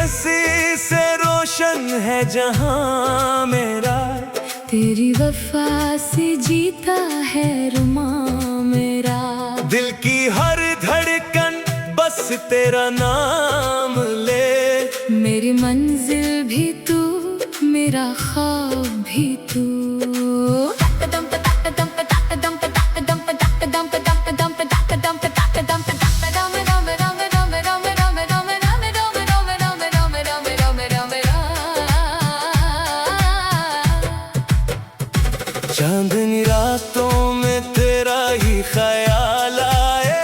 हंसी से रोशन है जहां मेरा, तेरी वफा से जीता है रुमां मेरा। दिल की हर धड़कन बस तेरा नाम ले, मेरी मंजिल भी तू, मेरा ख्वाब भी तू। चांदनी रातों में तेरा ही ख्याल आए,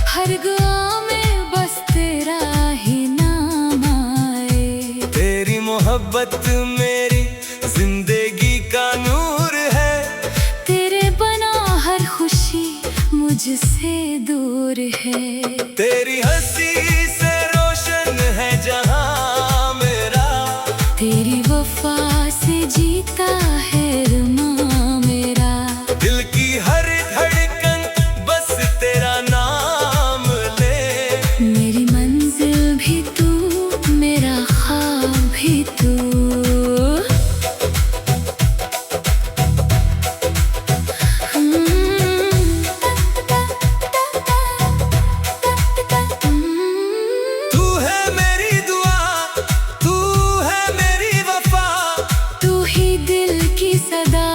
हर दुआ में बस तेरा ही नाम आए। तेरी मोहब्बत मेरी जिंदगी का नूर है, तेरे बना हर खुशी मुझसे दूर है। तेरी हंसी से रोशन है जहां मेरा, तेरी वफा से जीता है रुमां मेरा। दिल की हर धड़कन बस तेरा नाम ले, मेरी मंजिल भी तू, मेरा ख्वाब भी तू। तू है मेरी दुआ, तू है मेरी वफा, तू ही दिल की सदा,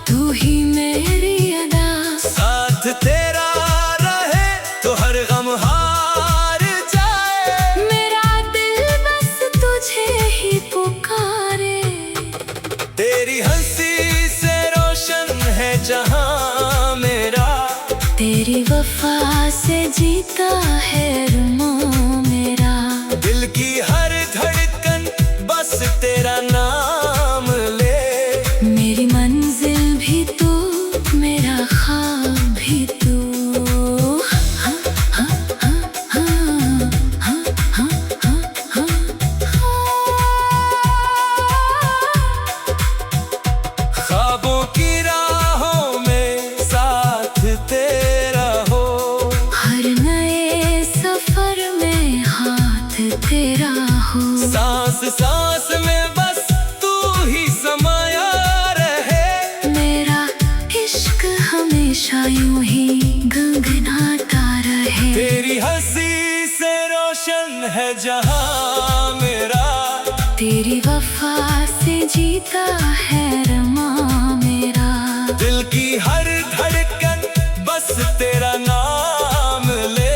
तू ही मेरी अदा। साथ तेरा रहे तो हर गम हार जाए, मेरा दिल बस तुझे ही पुकारे। तेरी हंसी से रोशन है जहां मेरा, तेरी वफा से जीता है रुमां मेरा। दिल की हर धड़कन बस तेरा नाम ले, मेरी मंजिल भी तू, मेरा ख्वाब भी तू। ख्वाबों की राहों में साथ तेरा हो, हर नए सफर में हाथ तेरा हो। सांस सांस में बस तू ही समाया रहे, मेरा इश्क हमेशा यूं ही गुनगुनाता रहे। तेरी हंसी से रोशन है जहां मेरा, तेरी वफा से जीता है रुमां मेरा। दिल की हर धड़कन बस तेरा नाम ले,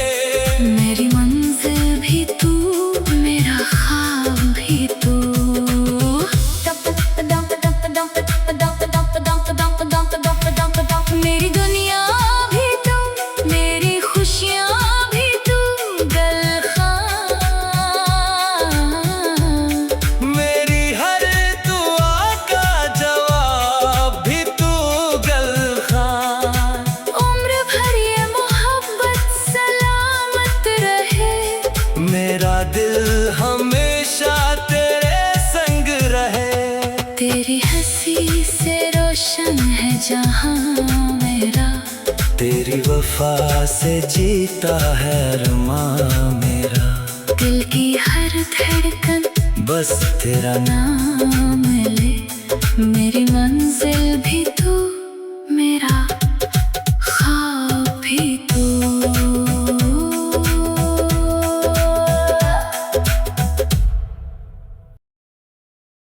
मेरी मंजिल भी तू, मेरा ख्वाब भी तू। मेरी दुनिया भी तू, मेरी खुशियाँ भी तू, गलखां। मेरी हर दुआ का जवाब भी तू गलखां। उम्र भर ये मोहब्बत सलामत रहे, मेरा दिल हमेशा तेरे संग रहे, तेरी हंसी से रोशन है जहां मेरा। तेरी वफा से जीता है रुमां मेरा, दिल की हर धड़कन बस तेरा नाम